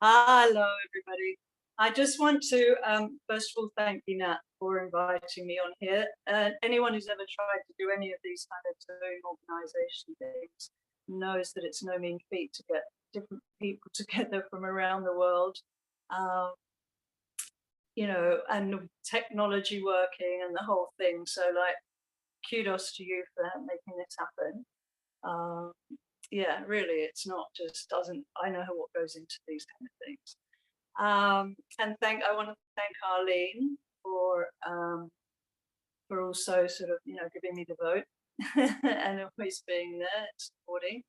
Hello, everybody. I just want to, first of all, thank you, Nat, for inviting me on here. Anyone who's ever tried to do any of these kind of Zoom organization things knows that it's no mean feat to get different people together from around the world, um, and technology working and the whole thing. So, like, kudos to you for making this happen. Um, yeah, really, it's not just doesn't, I know what goes into these kind of things. And I want to thank Arlene for also sort of, giving me the vote and always being there and supporting.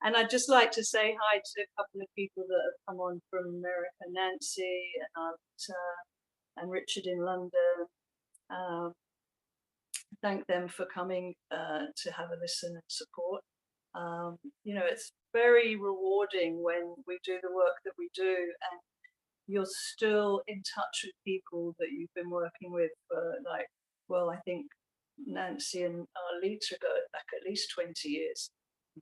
And I'd just like to say hi to a couple of people that have come on from America, Nancy and Richard in London. Um, thank them for coming to have a listen and support. It's very rewarding when we do the work that we do and you're still in touch with people that you've been working with for I think Nancy and Lita go back at least 20 years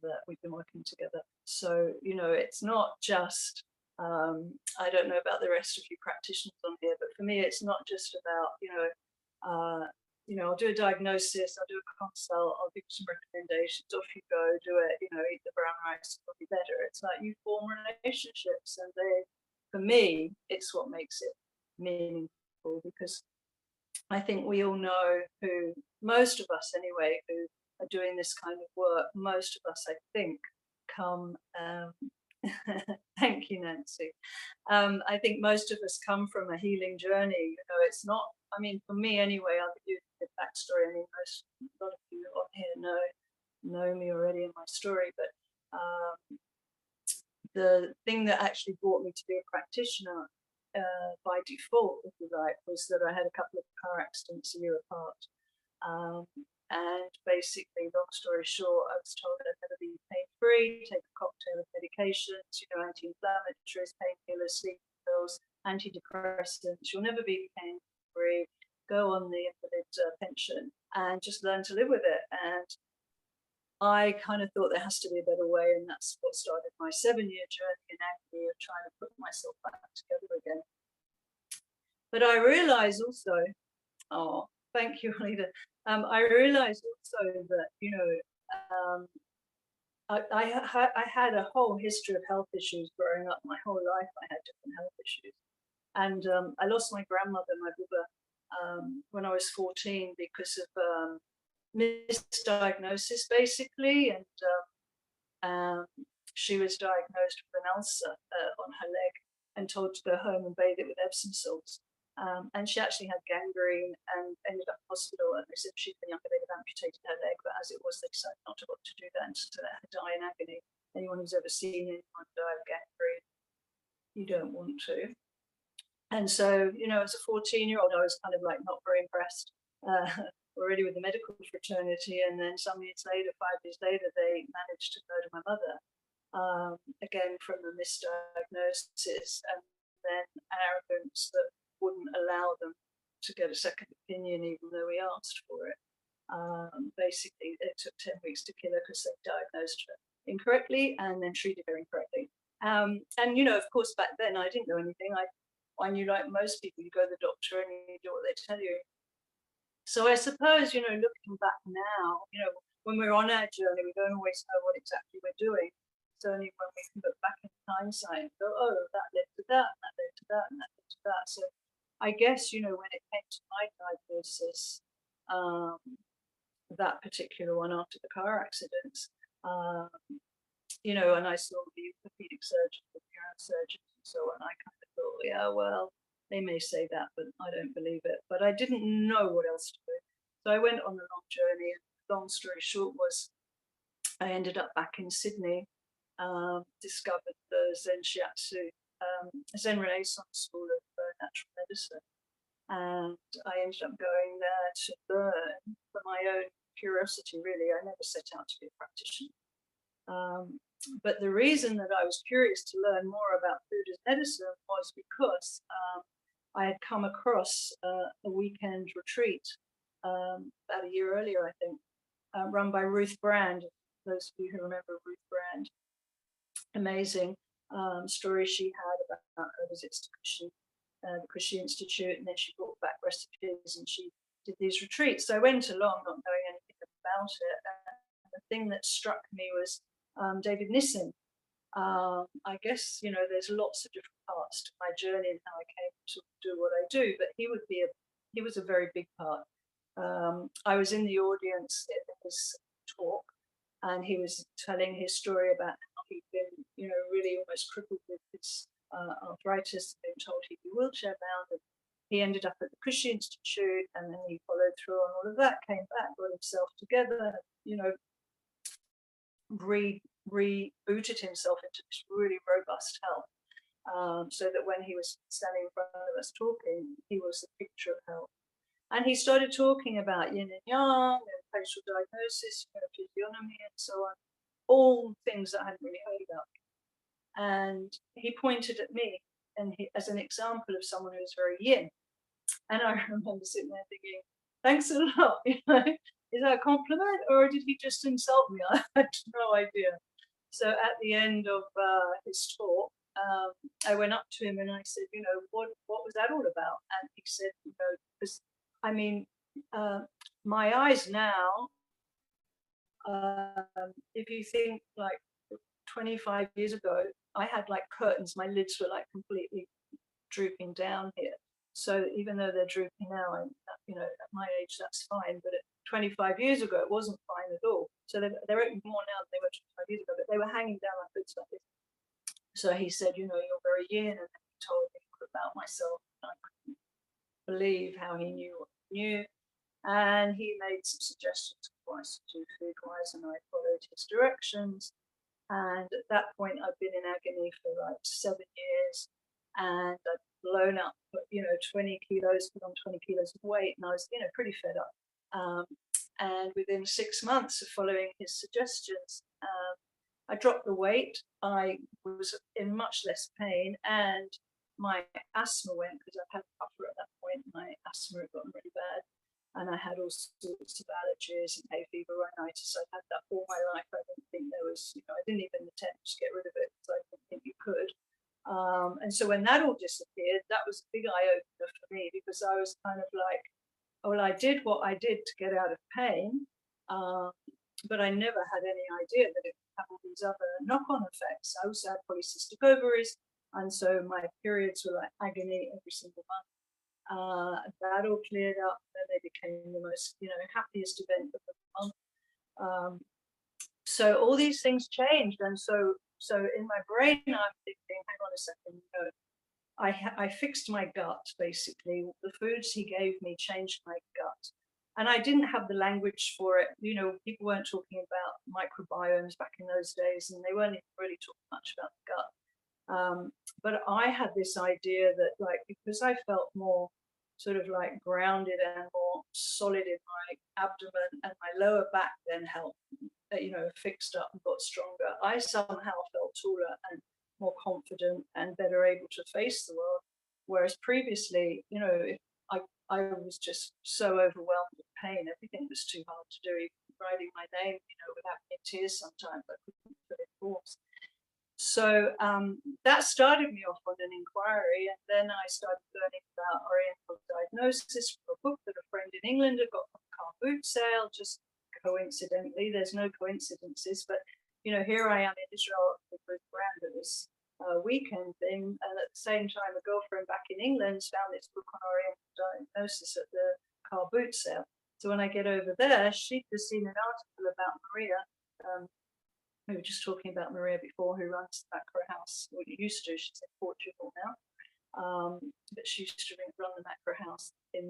that we've been working together. So, it's not just, I don't know about the rest of you practitioners on here, but for me, it's not just about, I'll do a diagnosis, I'll do a consult, I'll give you some recommendations, off you go, do it, eat the brown rice, it'll be better. It's like you form relationships and for me, it's what makes it meaningful because I think we all know most of us anyway, who are doing this kind of work, most of us, I think, come, thank you, Nancy. I think most of us come from a healing journey. It's not, for me anyway, I'll give you the backstory. A lot of you on here know me already in my story, but the thing that actually brought me to be a practitioner by default, if you like, was that I had a couple of car accidents a year apart. And basically, long story short, I was told I'd never be pain-free, take a cocktail of medications, anti-inflammatories, painkillers, sleep pills, antidepressants. You'll never be pain-free. Go on the invalid pension and just learn to live with it. And I kind of thought there has to be a better way, and that's what started my 7-year journey in agony of trying to put myself back together again. But I realized also, thank you, Alida. I realized also that, I had a whole history of health issues growing up. My whole life I had different health issues. And I lost my grandmother, my Buba, when I was 14 because of misdiagnosis, basically. And she was diagnosed with an ulcer on her leg and told to go home and bathe it with Epsom salts. And she actually had gangrene and ended up in hospital. And they said she'd been younger, they'd have amputated her leg, but as it was, they decided not to want to do that and to let her die in agony. Anyone who's ever seen anyone die of gangrene, you don't want to. And so, as a 14-year-old, I was kind of like not very impressed already with the medical fraternity. And then some years later, 5 years later, they managed to murder my mother, again from a misdiagnosis and then arrogance that wouldn't allow them to get a second opinion, even though we asked for it. Basically, it took 10 weeks to kill her because they diagnosed her incorrectly and then treated her incorrectly. And, of course, back then I didn't know anything. I knew, like most people, you go to the doctor and you do what they tell you. So I suppose, looking back now, when we're on our journey, we don't always know what exactly we're doing. It's only when we can look back in hindsight and go, oh, that led to that, and that led to that, and that led to that. So I guess, when it came to my diagnosis, that particular one after the car accidents, and I saw the orthopedic surgeon, the neurosurgeons and so on, I kind of thought, yeah, well, they may say that, but I don't believe it. But I didn't know what else to do. So I went on a long journey. Long story short was I ended up back in Sydney, discovered the Zen Shiatsu, Zen Renaissance School of Natural Medicine. And I ended up going there to learn for my own curiosity, really. I never set out to be a practitioner. But the reason that I was curious to learn more about food as medicine was because I had come across a weekend retreat about a year earlier, I think, run by Ruth Brand, those of you who remember Ruth Brand, amazing story she had about her visits to the Cushy Institute, and then she brought back recipes and she did these retreats. So I went along not knowing anything about it. And the thing that struck me was David Nissen. I guess, there's lots of different parts to my journey and how I came to do what I do, but he was a very big part. I was in the audience at his talk, and he was telling his story about how he'd been, really almost crippled with his arthritis, been told he'd be wheelchair bound, and he ended up at the Cushy Institute, and then he followed through on all of that, came back, got himself together, rebooted himself into this really robust health, so that when he was standing in front of us talking, he was the picture of health. And he started talking about yin and yang and facial diagnosis, physiognomy, and so on, all things that I hadn't really heard about. And he pointed at me and as an example of someone who was very yin. And I remember sitting there thinking, thanks a lot. Is that a compliment, or did he just insult me? I had no idea. So at the end of his talk, I went up to him and I said, what was that all about? And he said, because my eyes now, if you think like 25 years ago, I had like curtains, my lids were like completely drooping down here. So even though they're drooping now, and at my age, that's fine. But 25 years ago, it wasn't fine at all. So they're open more now than they were 25 years ago, but they were hanging down like this, like this. So he said, you're very yin, and then he told me about myself. And I couldn't believe how he knew what he knew. And he made some suggestions of what I should do food-wise, and I followed his directions. And at that point, I'd been in agony for like 7 years, and I'd blown up, 20 kilos, put on 20 kilos of weight, and I was, pretty fed up. And within 6 months of following his suggestions, I dropped the weight. I was in much less pain, and my asthma went, because I had a puffer at that point. My asthma had gotten really bad, and I had all sorts of allergies and hay fever, rhinitis. I had that all my life. I didn't think there was, I didn't even attempt to get rid of it, because I didn't think you could. And so when that all disappeared, that was a big eye opener for me, because I was kind of like, well, I did what I did to get out of pain, but I never had any idea that it would have all these other knock-on effects. I also had polycystic ovaries, and so my periods were like agony every single month. That all cleared up, and they became the most, happiest event of the month. So all these things changed, and so in my brain, I'm thinking, hang on a second, I fixed my gut, basically. The foods he gave me changed my gut. And I didn't have the language for it. People weren't talking about microbiomes back in those days, and they weren't really talking much about the gut. But I had this idea that, because I felt more sort of like grounded and more solid in my abdomen, and my lower back then helped, fixed up and got stronger, I somehow felt taller and more confident and better able to face the world. Whereas previously, I was just so overwhelmed with pain. Everything was too hard to do. Even writing my name, without me in tears sometimes, I couldn't put it forth. So that started me off on an inquiry, and then I started learning about Oriental diagnosis from a book that a friend in England had got from a car boot sale, just coincidentally. There's no coincidences, but here I am in Israel with Ruth Brand at this weekend thing, and at the same time, a girlfriend back in England found this book on Oriental diagnosis at the car boot sale. So when I get over there, she'd just seen an article about Maria. We were just talking about Maria before, who runs the macro house. Well, used to. She's in Portugal now, but she used to run the macro house in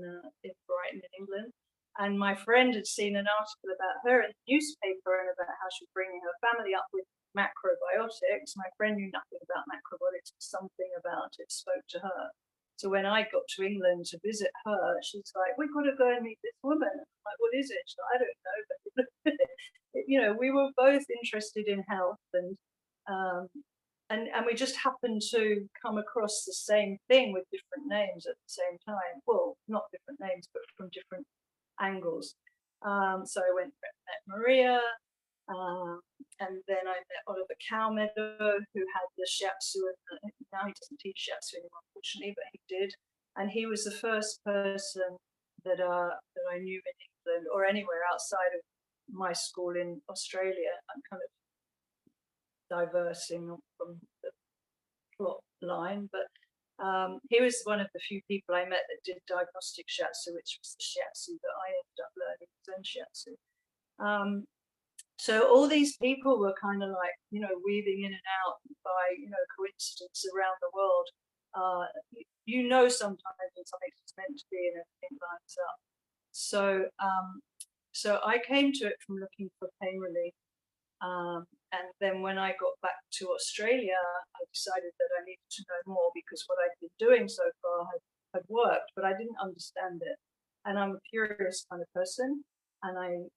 Brighton in England. And my friend had seen an article about her in the newspaper, and about how she was bringing her family up with macrobiotics. My friend knew nothing about macrobiotics, but something about it spoke to her. So when I got to England to visit her, she's like, we've got to go and meet this woman. I'm like, what is it? She's like, I don't know, but we were both interested in health, and we just happened to come across the same thing with different names at the same time. Well, not different names, but from different angles. So I went and met Maria. Um, and then I met Oliver Calmedo, who had the shiatsu, and now he doesn't teach shiatsu anymore, unfortunately, but he did. And he was the first person that I knew in England or anywhere outside of my school in Australia. I'm kind of diversing from the plot line, but he was one of the few people I met that did diagnostic shiatsu, which was the shiatsu that I ended up learning, Zen shiatsu. So all these people were kind of like, weaving in and out by, coincidence around the world. Sometimes when something's meant to be and everything lines up. So I came to it from looking for pain relief. And then when I got back to Australia, I decided that I needed to know more because what I'd been doing so far had worked, but I didn't understand it. And I'm a curious kind of person, and I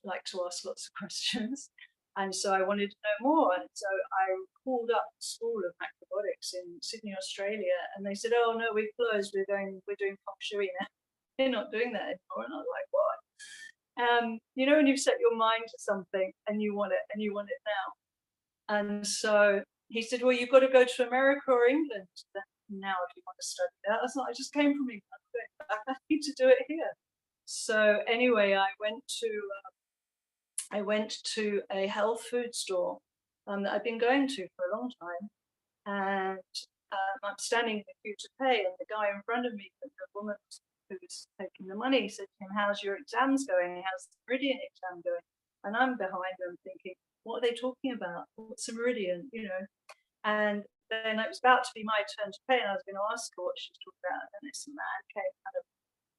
like to ask lots of questions. And so I wanted to know more. And so I called up the School of Macrobiotics in Sydney, Australia, and they said, "Oh no, we've closed. We're doing feng shui now. They're not doing that anymore." And I was like, "What?" When you set your mind to something and you want it now. And so he said, "Well, you've got to go to America or England now if you want to study that." I was like, "I just came from England. I need to do it here." So anyway, I went to a health food store that I've been going to for a long time, and I'm standing in the queue to pay, and the guy in front of me, the woman who was taking the money, said to him, "How's your exams going? How's the Meridian exam going?" And I'm behind them thinking, "What are they talking about? What's a Meridian?" And then it was about to be my turn to pay, and I was going to ask her what she was talking about. And this man came kind of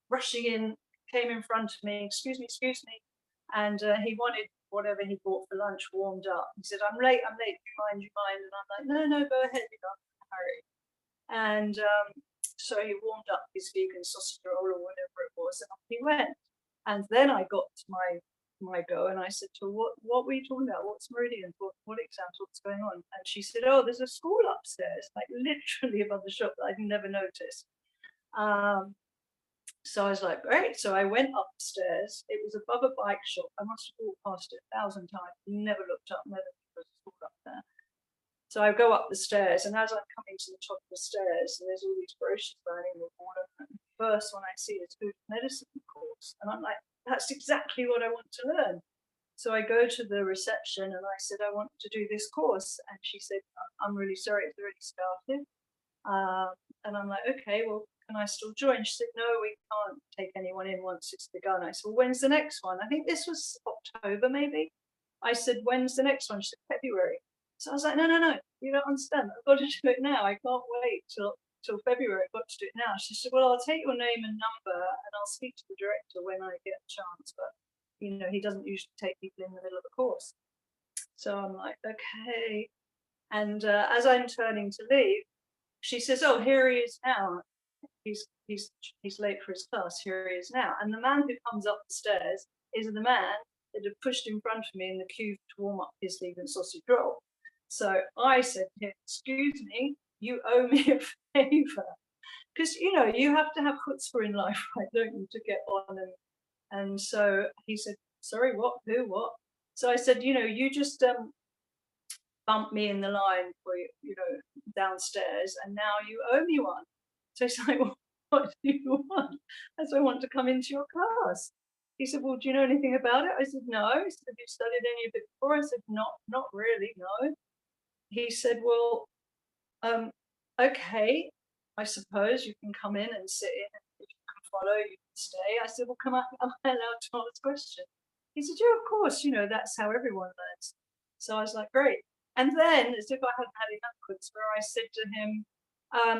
rushing in, came in front of me, excuse me. And he wanted whatever he bought for lunch warmed up. He said, I'm late, do you mind? And I'm like, no, go ahead, you're not in a hurry. And so he warmed up his vegan sausage roll or whatever it was, and off he went. And then I got to my go, and I said to her, what were you talking about? What's Meridians? What exams? What's going on? And she said, "Oh, there's a school upstairs, like literally above the shop that I'd never noticed." So I was like, great. So I went upstairs. It was above a bike shop. I must have walked past it 1,000 times. Never looked up, never there was a school up there. So I go up the stairs, and as I'm coming to the top of the stairs, there's all these brochures running the wall. And the first one I see is food medicine course. And I'm like, that's exactly what I want to learn. So I go to the reception and I said, "I want to do this course." And she said, "I'm really sorry, it's already started." And I'm like, "Okay, well, can I still join?" She said, "No, we can't take anyone in once it's begun." I said, "Well, when's the next one?" I think this was October, maybe. I said, "When's the next one?" She said, "February." So I was like, no, you don't understand. I've got to do it now. I can't wait till February. I've got to do it now. She said, "Well, I'll take your name and number and I'll speak to the director when I get a chance. But, he doesn't usually take people in the middle of the course." So I'm like, okay. And as I'm turning to leave, she says, "Oh, here he is now. He's late for his class. Here he is now." And the man who comes up the stairs is the man that had pushed in front of me in the queue to warm up his vegan sausage roll. So I said to him, "Excuse me, you owe me a favor." Because, you have to have chutzpah in life, right, don't you, to get on. And so he said, "Sorry, what? Who? What?" So I said, "You just bumped me in the line for, downstairs, and now you owe me one." So he's like, "Well, what do you want?" I said, "I want to come into your class." He said, "Well, do you know anything about it?" I said, "No." He said, "Have you studied any of it before?" I said, Not really, no." He said, "Well, okay, I suppose you can come in and sit in, and if you can follow, you can stay." I said, "Well, am I allowed to ask questions?" He said, "Yeah, of course, that's how everyone learns." So I was like, great. And then, as if I hadn't had enough where I said to him,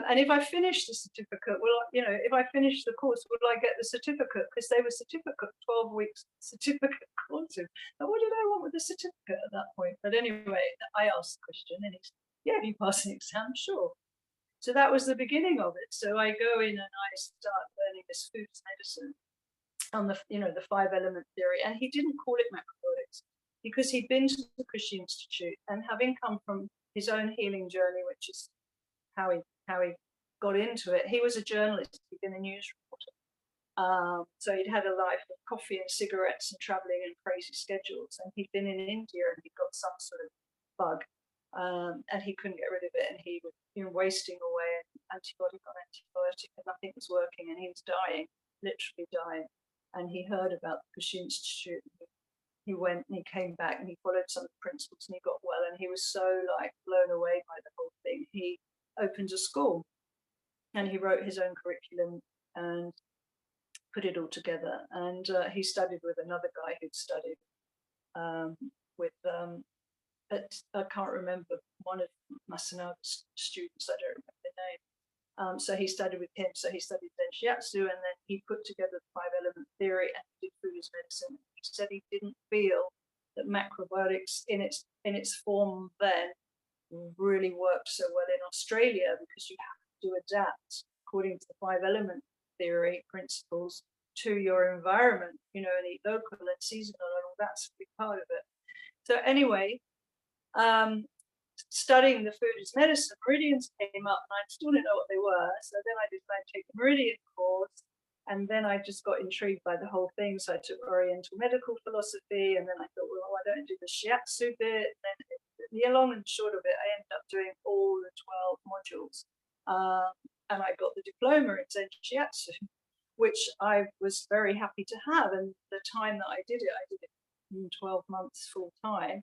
"And if I finish the certificate, if I finish the course, will I get the certificate?" Because they were 12 weeks certificate courses. And what did I want with the certificate at that point? But anyway, I asked the question, and he said, "Yeah, if you pass an exam, sure." So that was the beginning of it. So I go in and I start learning this foods medicine on the 5-element theory. And he didn't call it macrobiotics because he'd been to the Christian Institute, and having come from his own healing journey, which is how he got into it. He was a journalist, he'd been a news reporter. So he'd had a life of coffee and cigarettes and traveling and crazy schedules. And he'd been in India and he'd got some sort of bug, and he couldn't get rid of it. And he was, wasting away antibiotic on antibiotic, and nothing was working. And he was dying, literally dying. And he heard about the Kushi Institute. He went and he came back and he followed some of the principles and he got well. And he was so blown away by the whole thing. He opened a school and he wrote his own curriculum and put it all together. And he studied with another guy who'd studied with, I can't remember, one of Masanaga's students, I don't remember the name. So he studied with him. So he studied then shiatsu, and then he put together the 5-element theory and did food as medicine. He said he didn't feel that macrobiotics in its form then really worked so well in Australia, because you have to adapt according to the 5-element theory principles to your environment, and eat local and seasonal, and all that's a big part of it. So anyway, studying the food as medicine, meridians came up, and I still didn't know what they were. So then I decided to take the meridian course, and then I just got intrigued by the whole thing. So I took Oriental medical philosophy, and then I thought, well, why don't I do the shiatsu bit? And then the long and short of it, I ended up doing all the 12 modules, and I got the diploma in Zen Shiatsu, which I was very happy to have. And the time that I did it in 12 months full time.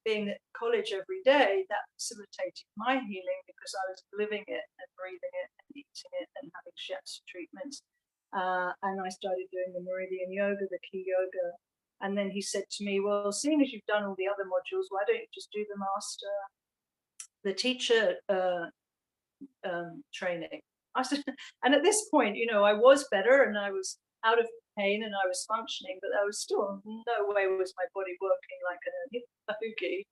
Being at college every day, that facilitated my healing because I was living it and breathing it and eating it and having shiatsu treatments. And I started doing the meridian yoga, the key yoga. And then he said to me, well, seeing as you've done all the other modules, why don't you just do the teacher training? I said, and at this point, I was better and I was out of pain and I was functioning, but I was still no way was my body working like a yogi.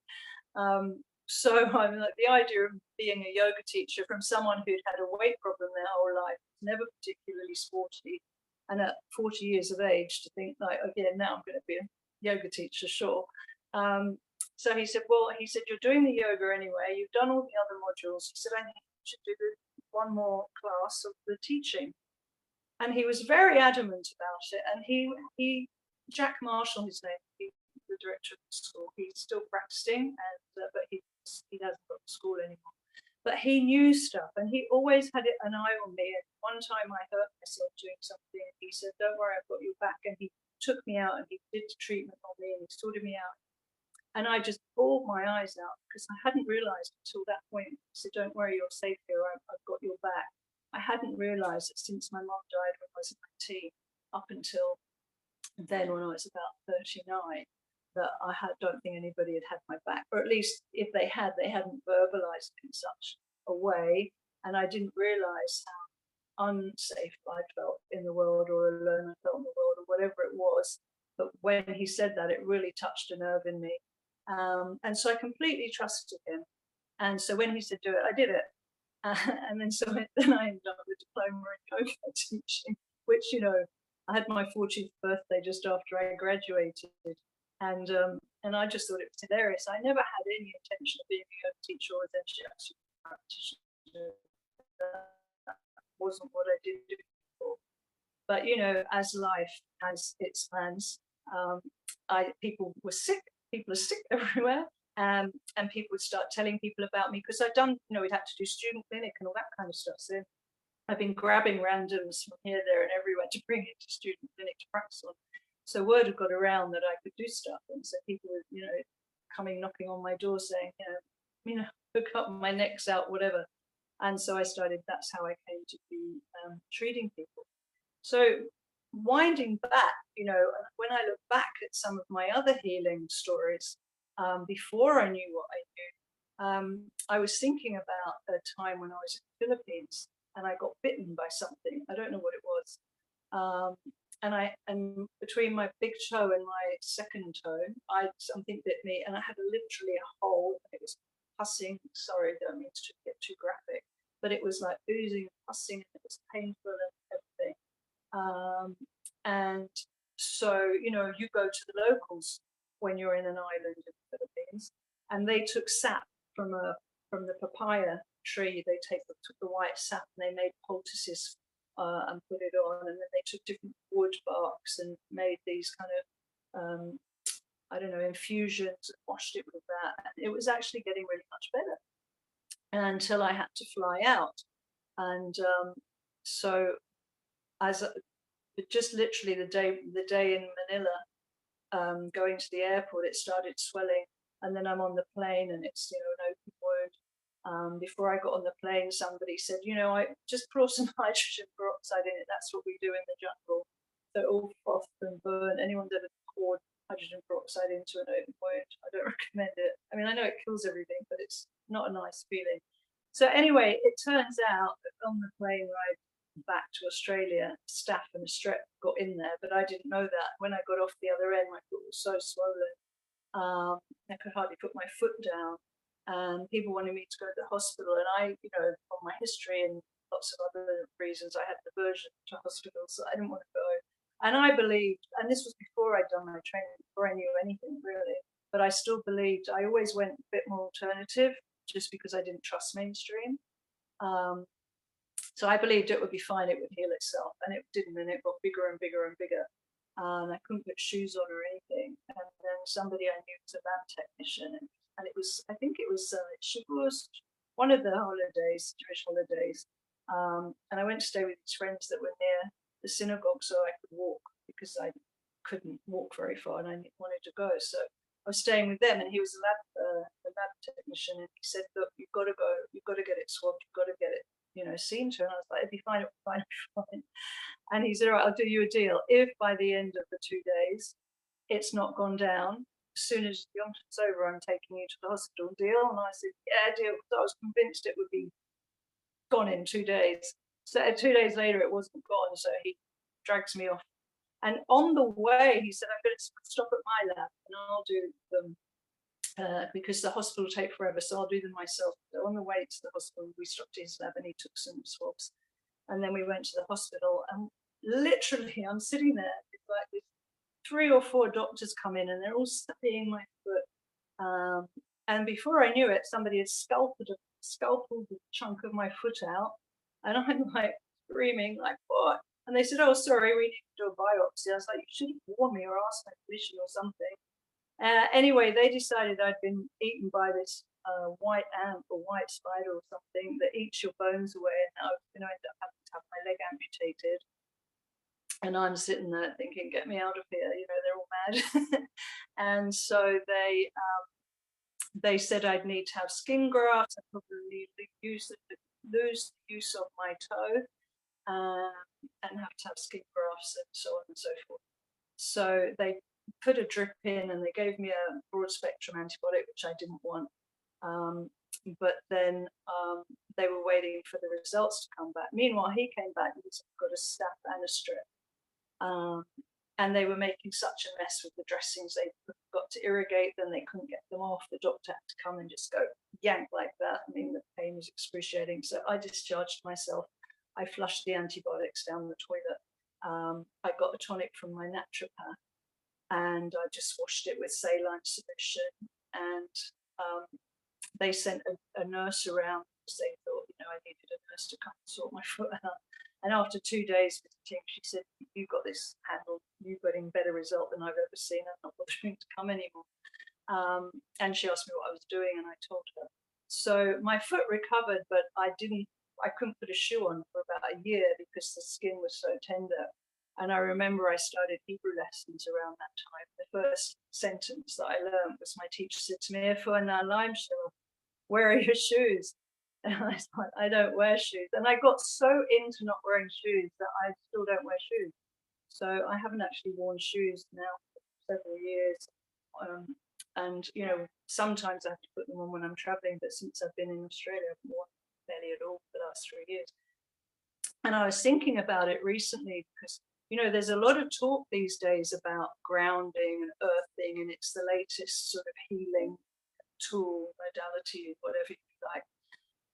So I'm like, the idea of being a yoga teacher from someone who'd had a weight problem their whole life, never particularly sporty, and at 40 years of age to think like, okay, now I'm going to be a yoga teacher, sure. So he said, you're doing the yoga anyway, you've done all the other modules. He said, I think you should do one more class of the teaching. And he was very adamant about it. And he Jack Marshall, his name, he's the director of the school. He's still practicing, and but he hasn't got the school anymore. But he knew stuff, and he always had an eye on me. And one time I hurt myself doing something, and he said, "Don't worry, I've got your back." And he took me out, and he did the treatment on me, and he sorted me out. And I just bawled my eyes out because I hadn't realised until that point. He said, "Don't worry, you're safe here. I've got your back." I hadn't realised that since my mum died when I was 19, up until then when I was about 39, that don't think anybody had had my back, or at least if they hadn't verbalised it in such a way, and I didn't realise how unsafe I felt in the world, or alone I felt in the world, or whatever it was. But when he said that, it really touched a nerve in me, and so I completely trusted him. And so when he said do it, I did it. And then I ended up with a diploma in yoga teaching, which I had my 40th birthday just after I graduated, and I just thought it was hilarious. I never had any intention of being a yoga teacher or a Zen shiatsu practitioner. That wasn't what I did before. But as life has its plans, people were sick. People are sick everywhere. And people would start telling people about me because I'd done, we'd had to do student clinic and all that kind of stuff. So I've been grabbing randoms from here, there, and everywhere to bring it to student clinic to practice on. So word had got around that I could do stuff, and so people were, coming knocking on my door saying, hook up, my neck's out, whatever. And so I started. That's how I came to be treating people. So winding back, when I look back at some of my other healing stories. Before I knew what I knew, I was thinking about a time when I was in the Philippines and I got bitten by something. I don't know what it was. And between my big toe and my second toe, something bit me, and I had literally a hole. It was pussing. Sorry, I don't mean to get too graphic, but it was like oozing and pussing, and it was painful and everything. And so, you go to the locals when you're in an island in the Philippines, and they took sap from the papaya tree. They took the white sap and they made poultices and put it on, and then they took different wood barks and made these kind of I don't know, infusions, and washed it with that, and it was actually getting really much better. And until I had to fly out, and so as just literally the day in Manila, going to the airport, it started swelling, and then I'm on the plane, and it's an open wound. Before I got on the plane, somebody said, I just pour some hydrogen peroxide in it. That's what we do in the jungle. So all froth and burn. Anyone's ever poured hydrogen peroxide into an open wound, I don't recommend it. I mean, I know it kills everything, but it's not a nice feeling. So anyway, it turns out that on the plane ride back to Australia, staph and a strep got in there, but I didn't know that. When I got off the other end, my foot was so swollen. I could hardly put my foot down. And people wanted me to go to the hospital, and I, from my history and lots of other reasons, I had an aversion to hospitals, so I didn't want to go. And I believed, and this was before I'd done my training, before I knew anything really, but I still believed. I always went a bit more alternative, just because I didn't trust mainstream. So I believed it would be fine, it would heal itself, and it didn't, and it got bigger and bigger and bigger. And I couldn't put shoes on or anything. And then somebody I knew was a lab technician, and it was, I think it was one of the holidays, Jewish holidays. And I went to stay with these friends that were near the synagogue, so I could walk, because I couldn't walk very far and I wanted to go. So I was staying with them, and he was a lab technician, and he said, "Look, you've got to go, you've got to get it swabbed, you've got to get it, seen to." And I was like, "It'd be fine, it'd be fine, it'd be fine." And he said, "All right, I'll do you a deal. If by the end of the 2 days it's not gone down, as soon as the Yom's over, I'm taking you to the hospital." Deal? And I said, "Yeah, deal." So I was convinced it would be gone in 2 days. So 2 days later, it wasn't gone. So he drags me off. And on the way, he said, "I'm going to stop at my lab and I'll do them because the hospital take forever. So I'll do them myself." So on the way to the hospital, we stopped at his lab and he took some swabs. And then we went to the hospital, and literally I'm sitting there, like 3 or 4 doctors come in, and they're all studying my foot. And before I knew it, somebody had scalpeled a chunk of my foot out, and I'm like screaming, like, "What?" And they said, "Oh, sorry, we need to do a biopsy." I was like, "You should have warned me or asked my permission or something." Anyway, they decided I'd been eaten by this white ant or white spider or something that eats your bones away, and I was going to end up having to have my leg amputated. And I'm sitting there thinking, "Get me out of here!" They're all mad. And so they said I'd need to have skin grafts. I'd probably lose the use of my toe, and have to have skin grafts and so on and so forth. So they put a drip in, and they gave me a broad spectrum antibiotic, which I didn't want. But then they were waiting for the results to come back. Meanwhile, he came back and he's got a staph and a strep. And they were making such a mess with the dressings. They got to irrigate them, they couldn't get them off. The doctor had to come and just go yank like that. I mean, the pain was excruciating. So I discharged myself. I flushed the antibiotics down the toilet. I got a tonic from my naturopath, and I just washed it with saline solution. And they sent a nurse around because they thought, I needed a nurse to come and sort my foot out. And after 2 days visiting, she said, "You've got this handled. You're getting better result than I've ever seen. I'm not bothering to come anymore." And she asked me what I was doing, and I told her. So my foot recovered, but I couldn't put a shoe on for about a year because the skin was so tender. And I remember I started Hebrew lessons around that time. The first sentence that I learned was, my teacher said to me, "Efu ana laim shelo," "Where are your shoes?" And I was like, "I don't wear shoes." And I got so into not wearing shoes that I still don't wear shoes. So I haven't actually worn shoes now for several years. And sometimes I have to put them on when I'm traveling, but since I've been in Australia, I've worn barely at all for the last 3 years. And I was thinking about it recently because, there's a lot of talk these days about grounding and earthing, and it's the latest sort of healing tool, modality, whatever you like.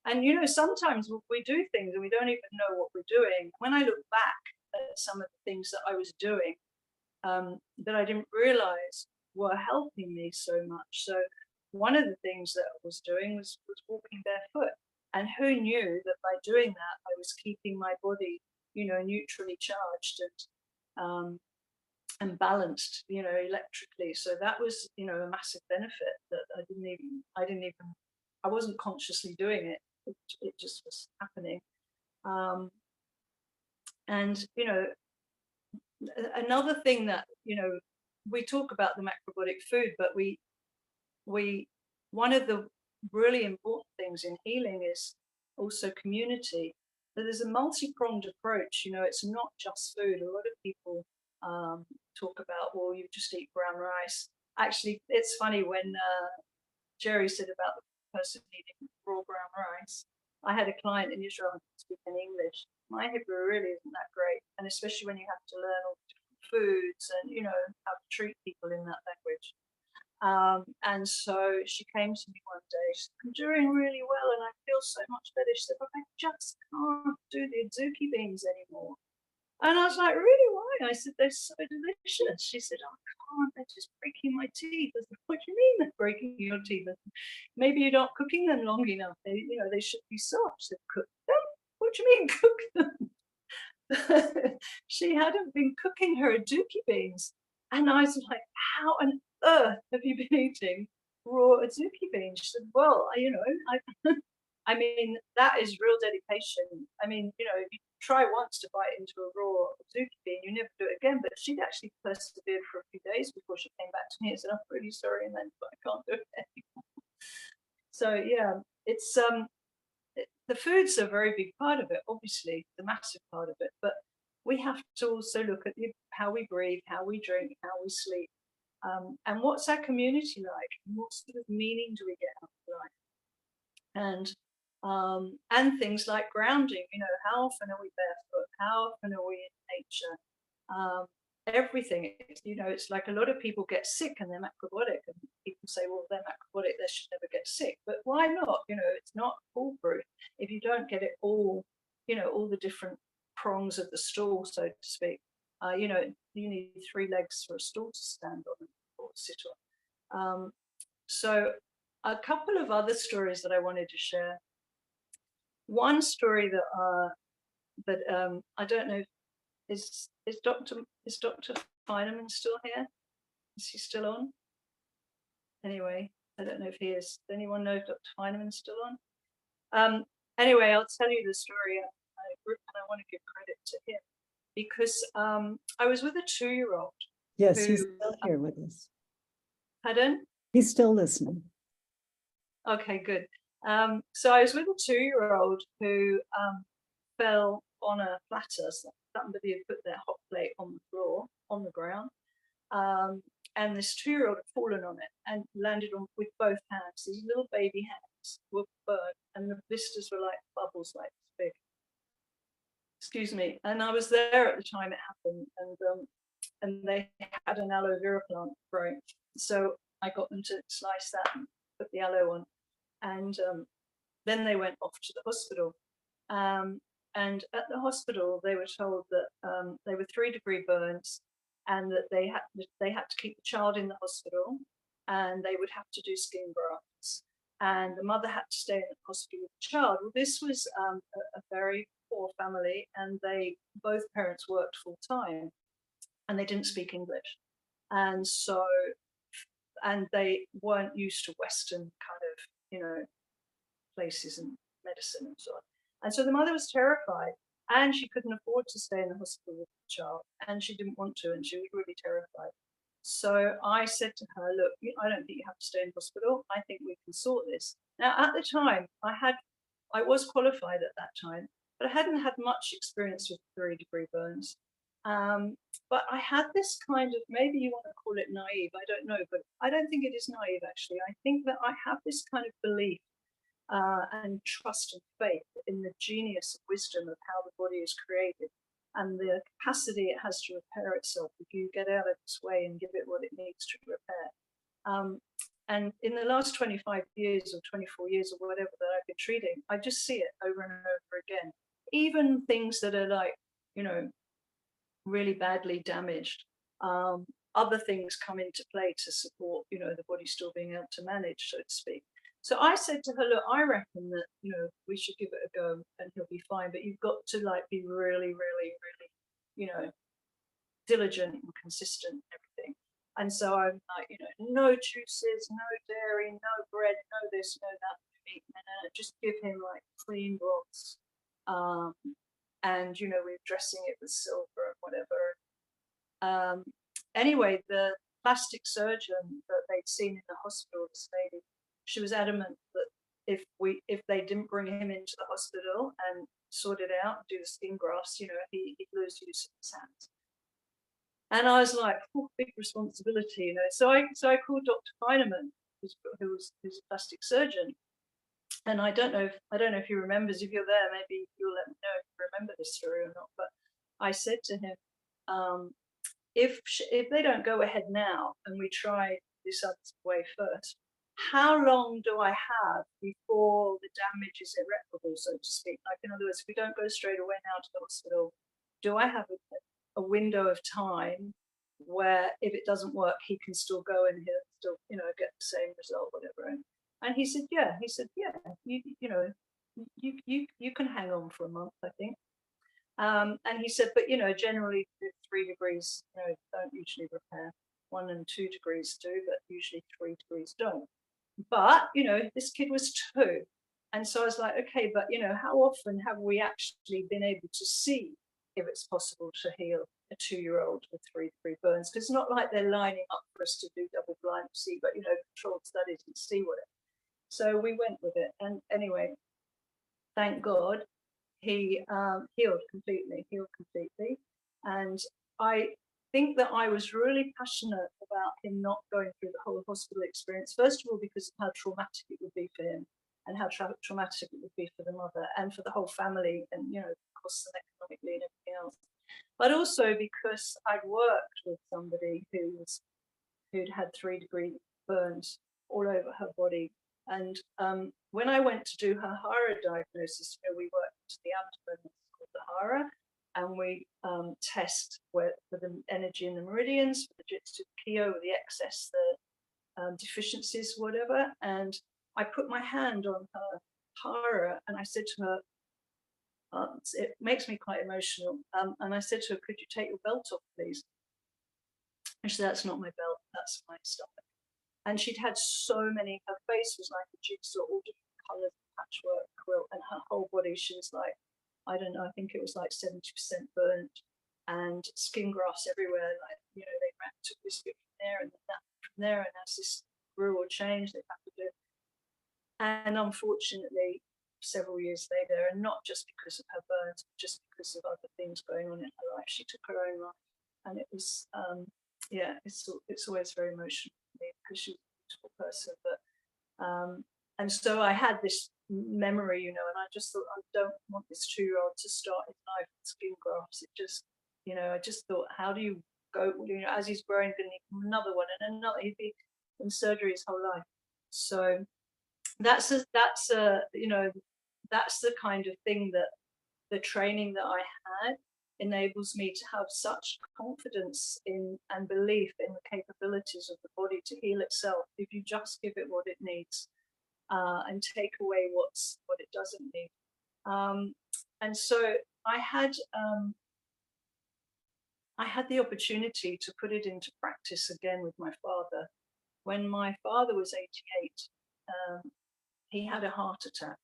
And sometimes we do things and we don't even know what we're doing. When I look back at some of the things that I was doing that I didn't realize were helping me so much. So one of the things that I was doing was walking barefoot. And who knew that by doing that, I was keeping my body neutrally charged and balanced, electrically. So that was, a massive benefit that I wasn't consciously doing it. It just was happening. And, another thing that, we talk about the macrobiotic food, but one of the really important things in healing is also community. So there's a multi-pronged approach. It's not just food. A lot of people talk about, well, you just eat brown rice. Actually, it's funny when Jerry said about the person eating raw brown rice. I had a client in Israel speaking English. My Hebrew really isn't that great, and especially when you have to learn all the different foods and how to treat people in that language. And so she came to me one day. She said, "I'm doing really well, and I feel so much better." She said, "But I just can't do the azuki beans anymore." And I was like, "Really? Why?" I said, "They're so delicious." She said, "Oh, I can't. They're just breaking my teeth." I said, "What do you mean they're breaking your teeth?" "Maybe you're not cooking them long enough. They should be soft." I said, "Cook them? What do you mean cook them?" She hadn't been cooking her azuki beans. And I was like, "How on earth have you been eating raw azuki beans?" She said, "Well, I mean, that is real dedication. I mean, if you try once to bite into a raw azuki bean, you never do it again." But she'd actually persevered for a few days before she came back to me and said, "I'm really sorry, and then but I can't do it anymore." So yeah, it's the food's a very big part of it, obviously, the massive part of it. But we have to also look at how we breathe, how we drink, how we sleep, and what's our community like, and what sort of meaning do we get out of life? And things like grounding. How often are we barefoot? How often are we in nature? Everything. It's like a lot of people get sick and they're macrobiotic, and people say, "Well, they're macrobiotic, they should never get sick." But why not? It's not foolproof. If you don't get it all, all the different prongs of the stool, so to speak. You need 3 legs for a stool to stand on or sit on. So a couple of other stories that I wanted to share. One story that I don't know, is Dr. Feineman still here? Is he still on? Anyway, I don't know if he is. Does anyone know if Dr. Feineman's still on? Anyway, I'll tell you the story, and I want to give credit to him because I was with a 2-year-old. Yes, he's still here with us. Pardon? He's still listening. Okay, good. So I was with a 2-year-old who fell on a platter. So somebody had put their hot plate on the floor, on the ground, and this 2-year-old had fallen on it and landed on with both hands. These little baby hands were burnt, and the blisters were like bubbles, like this big. Excuse me. And I was there at the time it happened, and they had an aloe vera plant growing. So I got them to slice that and put the aloe on, and then they went off to the hospital. And at the hospital, they were told that they were 3-degree burns, and that they had to keep the child in the hospital, and they would have to do skin grafts, and the mother had to stay in the hospital with the child. Well, this was a very poor family, and both parents worked full time, and they didn't speak English, and they weren't used to Western kind of places and medicine and so on. And so the mother was terrified, and she couldn't afford to stay in the hospital with the child, and she didn't want to, and she was really terrified. So I said to her, "Look, I don't think you have to stay in hospital. I think we can sort this." Now, at the time, I was qualified at that time, but I hadn't had much experience with 3-degree burns. But I had this kind of, maybe you want to call it naive, I don't know, but I don't think it is naive, actually. I think that I have this kind of belief and trust and faith in the genius and wisdom of how the body is created and the capacity it has to repair itself if you get out of its way and give it what it needs to repair. And in the last 25 years or 24 years or whatever that I've been treating, I just see it over and over again. Even things that are like, really badly damaged, other things come into play to support, the body still being able to manage, so to speak. So I said to her, look, I reckon that, we should give it a go and he'll be fine, but you've got to like be really, really, really, you know, diligent and consistent and everything. And so I'm like, no juices, no dairy, no bread, no this, no that, no meat, no, just give him like clean broths. Um, and, we're dressing it with silver and whatever. Anyway, the plastic surgeon that they'd seen in the hospital, this lady, she was adamant that if they didn't bring him into the hospital and sort it out, do the skin grafts, he'd lose use of his hands. And I was like, oh, big responsibility. So I called Dr. Heinemann, who's a plastic surgeon. And I don't know if he remembers. If you're there, maybe you'll let me know if you remember this story or not. But I said to him, if they don't go ahead now and we try this other way first, how long do I have before the damage is irreparable, so to speak? Like, in other words, if we don't go straight away now to the hospital, do I have a window of time where if it doesn't work, he can still go and he'll still, get the same result, whatever? And he said, yeah. He said, yeah, you can hang on for a month, I think. And he said, but generally 3 degrees, don't usually repair. 1 and 2 degrees do, but usually 3 degrees don't. But this kid was 2, and so I was like, okay, but how often have we actually been able to see if it's possible to heal a 2-year-old with 3-degree burns? Because it's not like they're lining up for us to do double-blind see, but controlled studies and see what it. So we went with it, and anyway, thank God, he healed completely, and I think that I was really passionate about him not going through the whole hospital experience. First of all, because of how traumatic it would be for him, and how traumatic it would be for the mother and for the whole family, and costs and economically and everything else. But also because I'd worked with somebody who'd had 3-degree burns all over her body. And when I went to do her HARA diagnosis, we worked the abdomen, it's called the HARA, and we test for the energy in the meridians, for the jitsu kyo, the excess, the deficiencies, whatever. And I put my hand on her HARA and I said to her, it makes me quite emotional. And I said to her, could you take your belt off, please? And she said, that's not my belt, that's my stomach. And she'd had so many, her face was like a jigsaw, all different colours, patchwork quilt, and her whole body, she was like, I don't know, I think it was like 70% burnt, and skin grafts everywhere, like, they took this bit from there and that from there, and as this grew or changed, they had to do. And unfortunately, several years later, and not just because of her burns, but just because of other things going on in her life, she took her own life. And it was, it's always very emotional for me because she's a beautiful person. But and so I had this memory, and I just thought, I don't want this 2-year-old to start his life with skin grafts. It just, I just thought, how do you go, as he's growing, going to need another one and another. He'd be in surgery his whole life. So that's the kind of thing that the training that I had enables me to have such confidence in and belief in the capabilities of the body to heal itself if you just give it what it needs, and take away what it doesn't need. And so I had the opportunity to put it into practice again with my father. When my father was 88, he had a heart attack.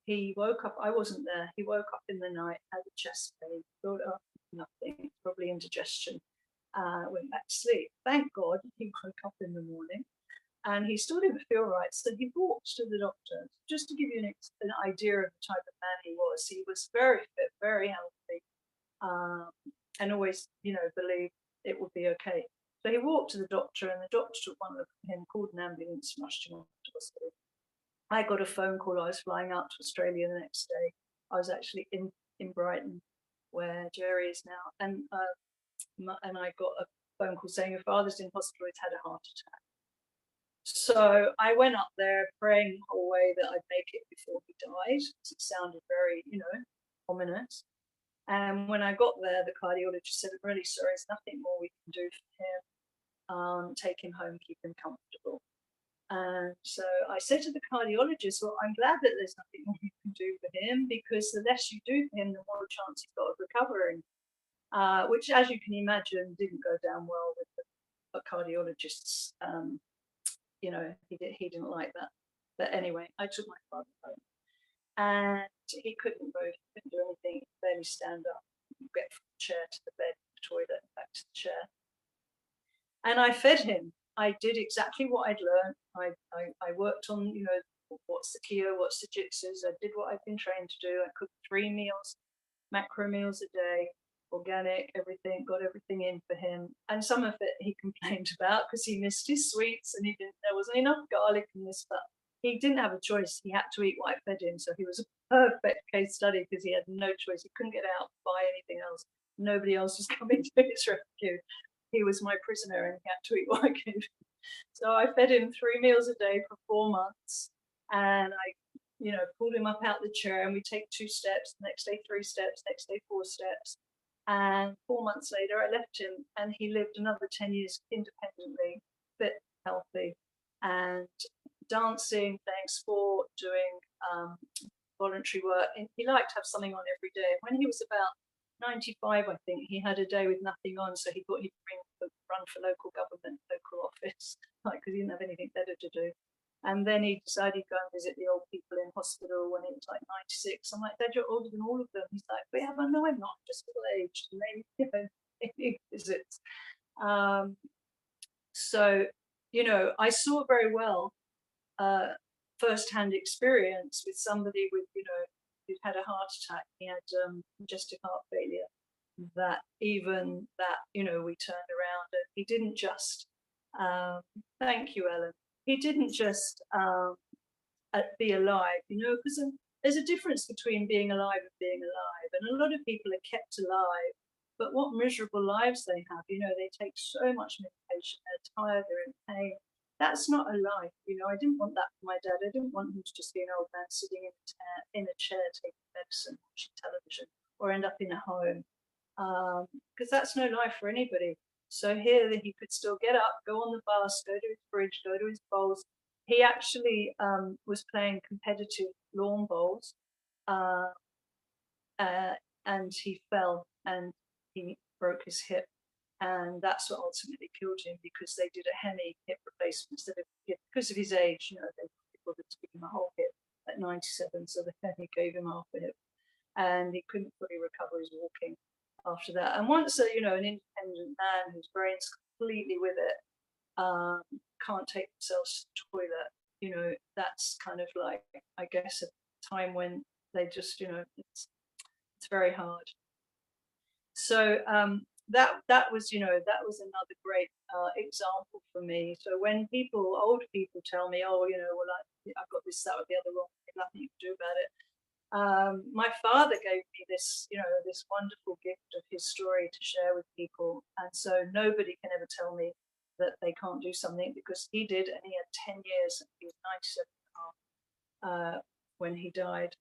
He woke up, I wasn't there, he woke up in the night, had a chest pain, thought, oh, nothing, probably indigestion, went back to sleep. Thank God he woke up in the morning and he still didn't feel right. So he walked to the doctor. Just to give you an idea of the type of man he was very fit, very healthy, and always, believed it would be okay. So he walked to the doctor and the doctor took one look at him, called an ambulance, rushed him off to hospital. I got a phone call. I was flying out to Australia the next day. I was actually in Brighton, where Jerry is now, and I got a phone call saying your father's in hospital. He's had a heart attack. So I went up there praying the whole way that I'd make it before he died, because it sounded very, ominous. And when I got there, the cardiologist said, I'm really sorry, there's nothing more we can do for him. Take him home, keep him comfortable. And so I said to the cardiologist, well, I'm glad that there's nothing more you can do for him, because the less you do for him, the more chance he's got of recovering. Which, as you can imagine, didn't go down well with the cardiologists. He didn't like that. But anyway, I took my father home, and he couldn't move, couldn't do anything, he could barely stand up, get from the chair to the bed, the toilet, back to the chair. And I fed him. I did exactly what I'd learned. I worked on, what's the keto, what's the jitsus. I did what I'd been trained to do. I cooked 3 meals, macro meals a day, organic, everything, got everything in for him. And some of it he complained about because he missed his sweets and there wasn't enough garlic in this, but he didn't have a choice. He had to eat what I fed him. So he was a perfect case study because he had no choice. He couldn't get out, buy anything else. Nobody else was coming to his rescue. He was my prisoner and he had to eat what I gave him. So I fed him 3 meals a day for 4 months, and I, pulled him up out the chair, and we take 2 steps, next day 3 steps, next day 4 steps. And 4 months later, I left him, and he lived another 10 years independently, fit, healthy, and dancing, playing sport, doing voluntary work. And he liked to have something on every day. When he was about 95, I think, he had a day with nothing on, so he thought he'd run for local government, local office, like, because he didn't have anything better to do. And then he decided to go and visit the old people in hospital when he was like 96. I'm like, Dad, you're older than all of them. He's like, but yeah, but no, I'm not, just middle-aged. And then, he visits. So, I saw very well first-hand experience with somebody with, who'd had a heart attack. He had congestive heart failure. That even that, we turned around, and he didn't just, thank you, Ellen. He didn't just be alive, because there's a difference between being alive and being alive. And a lot of people are kept alive, but what miserable lives they have. They take so much medication, they're tired, they're in pain. That's not a life. I didn't want that for my dad. I didn't want him to just be an old man sitting in a chair taking medicine, watching television, or end up in a home, because that's no life for anybody. So here that he could still get up, go on the bus, go to his fridge, go to his bowls. He actually was playing competitive lawn bowls, and he fell and he broke his hip. And that's what ultimately killed him, because they did a hemi hip replacement instead of hip. Because of his age, they wanted to give him a whole hip at 97, so the hemi gave him half a hip. And he couldn't fully recover his walking after that. And once an independent man whose brain's completely with it can't take themselves to the toilet, that's kind of like, I guess, a time when they just, it's very hard. So that was another great example for me. So when old people tell me, oh, well, I've got this, that, or the other wrong, nothing you can do about it. My father gave me this, this wonderful gift of his story to share with people. And so nobody can ever tell me that they can't do something, because he did, and he had 10 years, and he was 97 when he died.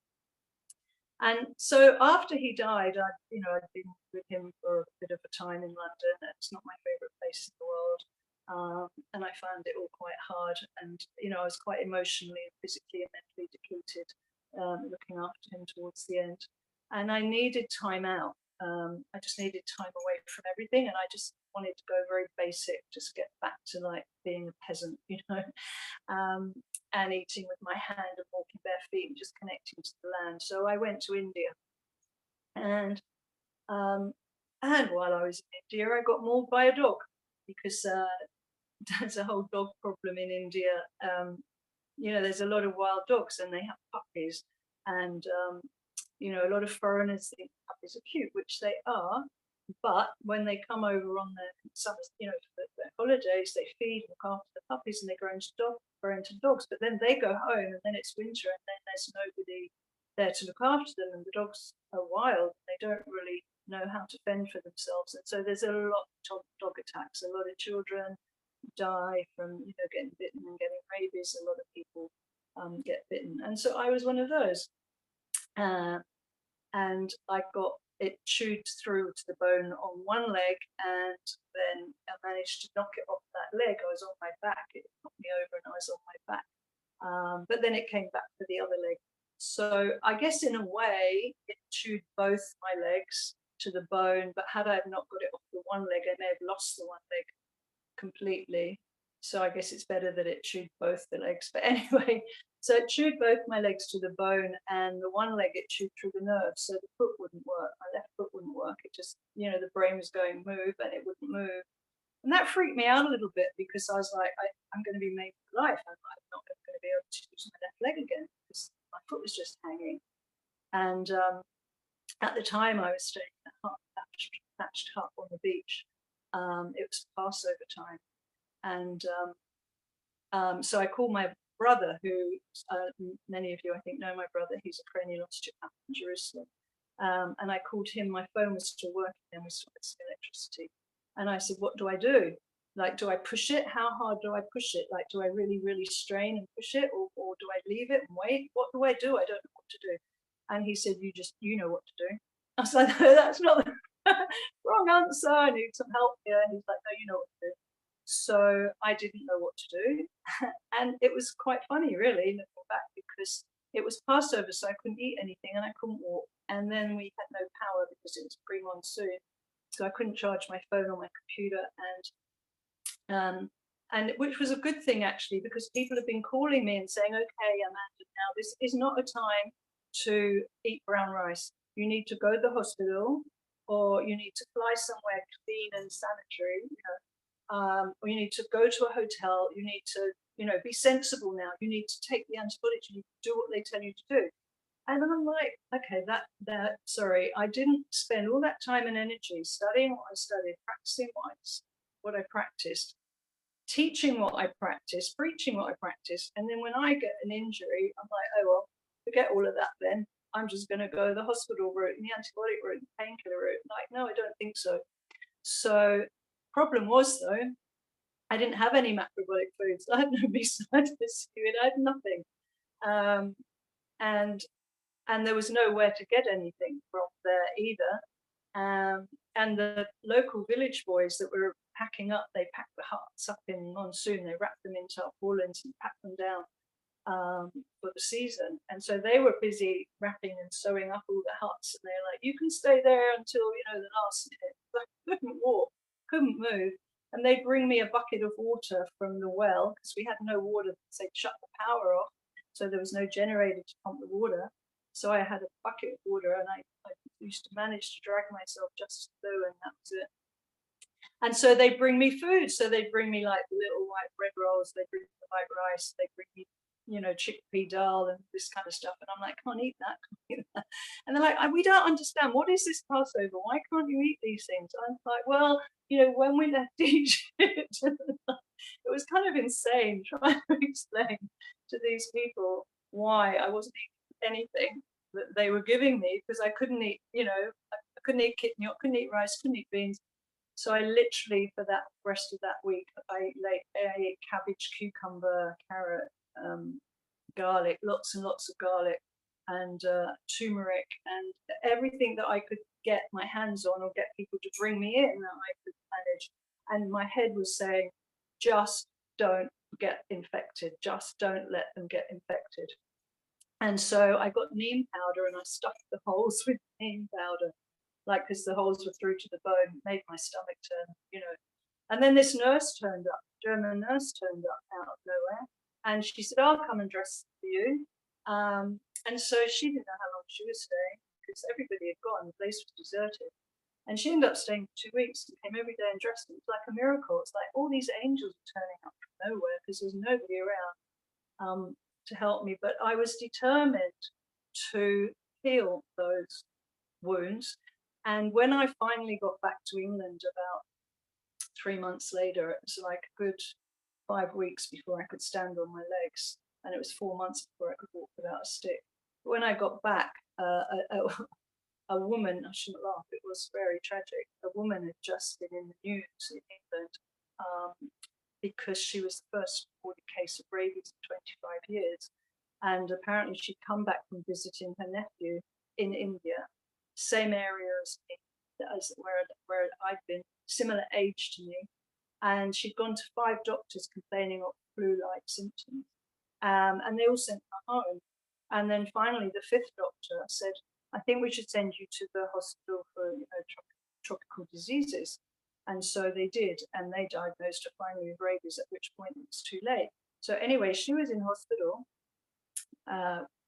And so after he died, I'd been with him for a bit of a time in London. It's not my favorite place in the world. And I found it all quite hard. And, I was quite emotionally and physically and mentally depleted, looking after him towards the end. And I needed time out. I just needed time away from everything. And I just wanted to go very basic, just get back to like being a peasant, and eating with my hand and walking bare feet and just connecting to the land. So I went to India. And while I was in India, I got mauled by a dog, because there's a whole dog problem in India. There's a lot of wild dogs, and they have puppies, and a lot of foreigners think puppies are cute, which they are. But when they come over on for their holidays, they feed, look after the puppies, and they grow into dogs. But then they go home, and then it's winter, and then there's nobody there to look after them, and the dogs are wild. They don't really know how to fend for themselves, and so there's a lot of dog attacks. A lot of children die from getting bitten and getting rabies. A lot of people get bitten, and so I was one of those. And I got it chewed through to the bone on one leg, and then I managed to knock it off that leg. I was on my back, it knocked me over, and I was on my But then it came back for the other leg. So I guess in a way, it chewed both my legs to the bone. But had I not got it off the one leg, I may have lost the one leg completely. So I guess it's better that it chewed both the legs. But anyway, so it chewed both my legs to the bone, and the one leg it chewed through the nerve. So the foot wouldn't work. My left foot wouldn't work. It just, the brain was going move and it wouldn't move. And that freaked me out a little bit because I was like, I'm going to be made for life. I'm not going to be able to use my left leg again because my foot was just hanging. And at the time, I was staying in a thatched hut on the beach. It was Passover time. And so I called my brother, who many of you, I think, know my brother. He's a cranial osteopath in Jerusalem. And I called him. My phone was still working, and we started some electricity. And I said, what do I do? Like, do I push it? How hard do I push it? Like, do I really, really strain and push it? Or do I leave it and wait? What do I do? I don't know what to do. And he said, you know what to do. I was like, no, that's not the wrong answer. I need some help here. And he's like, no, you know what to do. So I didn't know what to do. And it was quite funny, really, looking back, because it was Passover, so I couldn't eat anything and I couldn't walk. And then we had no power because it was pre-monsoon. So I couldn't charge my phone or my computer, and which was a good thing, actually, because people have been calling me and saying, okay, Amanda, now this is not a time to eat brown rice. You need to go to the hospital, or you need to fly somewhere clean and sanitary, or you need to go to a hotel. You need to, be sensible now. You need to take the antibiotics. You need to do what they tell you to do. And I'm like, okay, sorry, I didn't spend all that time and energy studying what I studied, practicing what I practiced, teaching what I practiced, preaching what I practiced. And then when I get an injury, I'm like, oh, well, forget all of that then. I'm just going to go the hospital route and the antibiotic route and painkiller route. Like, no, I don't think so. So problem was, though, I didn't have any macrobiotic foods. I had no B-side fluid. I had nothing. And there was nowhere to get anything from there either. And the local village boys that were packing up, they packed the huts up in monsoon. They wrapped them in tarpaulins and packed them down for the season. And so they were busy wrapping and sewing up all the huts. And they're like, you can stay there until, the last minute. I couldn't walk, couldn't move. And they'd bring me a bucket of water from the well because we had no water because they'd shut the power off. So there was no generator to pump the water. So I had a bucket of water, and I used to manage to drag myself just through, and that was it. And so they bring me food. So they bring me like little white bread rolls. They bring me white rice. They bring me, chickpea dal and this kind of stuff. And I'm like, can't eat that. Can't eat that. And they're like, we don't understand. What is this Passover? Why can't you eat these things? I'm like, well, when we left Egypt, it was kind of insane trying to explain to these people why I wasn't eating anything that they were giving me, because I couldn't eat, I couldn't eat kidney, couldn't eat rice, couldn't eat beans. So I literally, for that rest of that week, I ate cabbage, cucumber, carrot, garlic, lots and lots of garlic, and turmeric, and everything that I could get my hands on or get people to bring me in that I could manage. And my head was saying, just don't get infected. Just don't let them get infected. And so I got neem powder and I stuffed the holes with neem powder, because the holes were through to the bone, made my stomach turn, And then this nurse turned up, German nurse turned up out of nowhere. And she said, I'll come and dress for you. And so she didn't know how long she was staying because everybody had gone, the place was deserted. And she ended up staying for 2 weeks and came every day and dressed. It was like a miracle. It's like all these angels are turning up from nowhere because there's nobody around to help me. But I was determined to heal those wounds. And when I finally got back to England about 3 months later, it was like a good 5 weeks before I could stand on my legs. And it was 4 months before I could walk without a stick. But when I got back, a woman, I shouldn't laugh, it was very tragic. A woman had just been in the news in England because she was the first reported case of rabies in 25 years. And apparently she'd come back from visiting her nephew in India, same area as where I'd been, similar age to me. And she'd gone to 5 doctors complaining of flu-like symptoms. And they all sent her home. And then finally, the fifth doctor said, I think we should send you to the hospital for tropical diseases. And so they did, and they diagnosed her finally with rabies, at which point it was too late. So anyway, she was in hospital,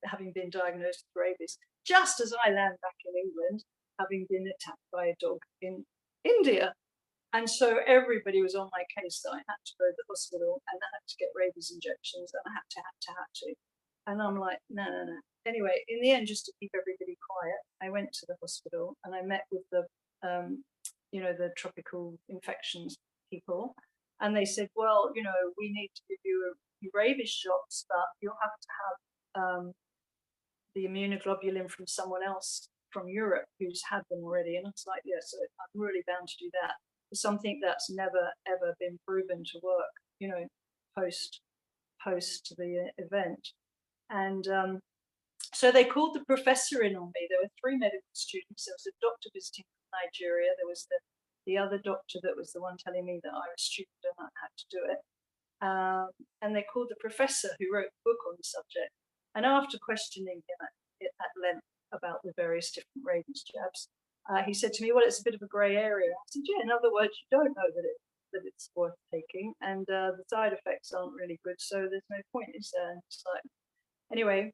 having been diagnosed with rabies, just as I land back in England, having been attacked by a dog in India. And so everybody was on my case that I had to go to the hospital and I had to get rabies injections and I had to. And I'm like, no. Anyway, in the end, just to keep everybody quiet, I went to the hospital and I met with the, the tropical infections people. And they said, well, we need to give you rabies shots, but you'll have to have the immunoglobulin from someone else from Europe who's had them already. And I was like, yeah, so I'm really bound to do that. For something that's never, ever been proven to work, post the event. And so they called the professor in on me. There were 3 medical students. There was a doctor visiting from Nigeria. There was the other doctor that was the one telling me that I was stupid and I had to do it. And they called the professor who wrote the book on the subject. And after questioning him at length about the various different rabies jabs, he said to me, well, it's a bit of a grey area. I said, yeah, in other words, you don't know that it's worth taking, and the side effects aren't really good, so there's no point, is there? And it's like, anyway,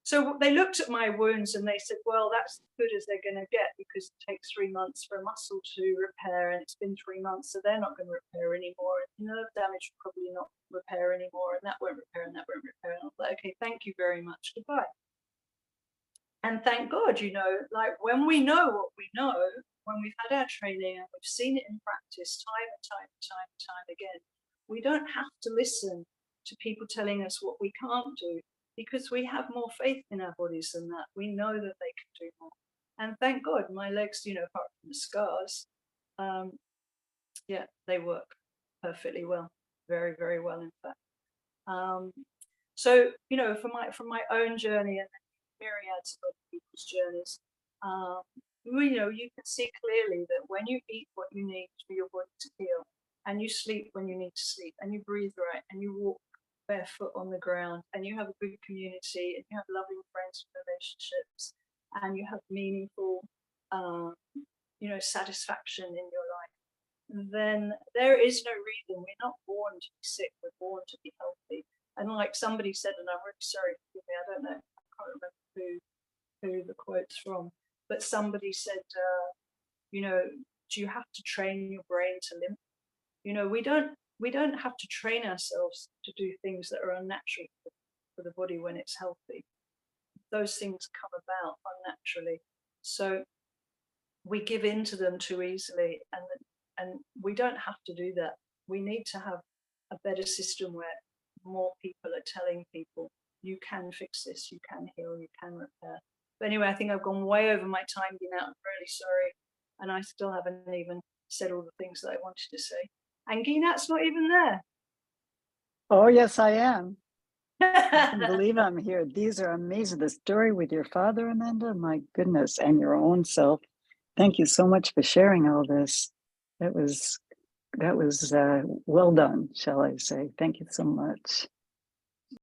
so they looked at my wounds and they said, well, that's as good as they're going to get because it takes 3 months for a muscle to repair, and it's been 3 months, so they're not going to repair anymore. And nerve damage will probably not repair anymore, and that won't repair, and that won't repair. And I was like, okay, thank you very much, goodbye. And thank God, like when we know what we know, when we've had our training and we've seen it in practice time and time again, we don't have to listen to people telling us what we can't do, because we have more faith in our bodies than that. We know that they can do more. And thank God, my legs, apart from the scars, they work perfectly well, very, very well, in fact. So, from my own journey and myriads of other people's journeys, you can see clearly that when you eat what you need for your body to heal, and you sleep when you need to sleep, and you breathe right, and you walk barefoot on the ground, and you have a good community, and you have loving friends and relationships, and you have meaningful, satisfaction in your life, then there is no reason. We're not born to be sick, we're born to be healthy. And like somebody said, and I'm really sorry, forgive me, I don't know, I can't remember who the quote's from, but somebody said, do you have to train your brain to limp? We don't have to train ourselves to do things that are unnatural for the body when it's healthy. Those things come about unnaturally. So we give in to them too easily, and we don't have to do that. We need to have a better system where more people are telling people, you can fix this, you can heal, you can repair. But anyway, I think I've gone way over my time, Gina. I'm really sorry. And I still haven't even said all the things that I wanted to say. And Ginat's not even there. Oh, yes, I am. I can't believe I'm here. These are amazing. The story with your father, Amanda, my goodness, and your own self. Thank you so much for sharing all this. That was well done, shall I say. Thank you so much.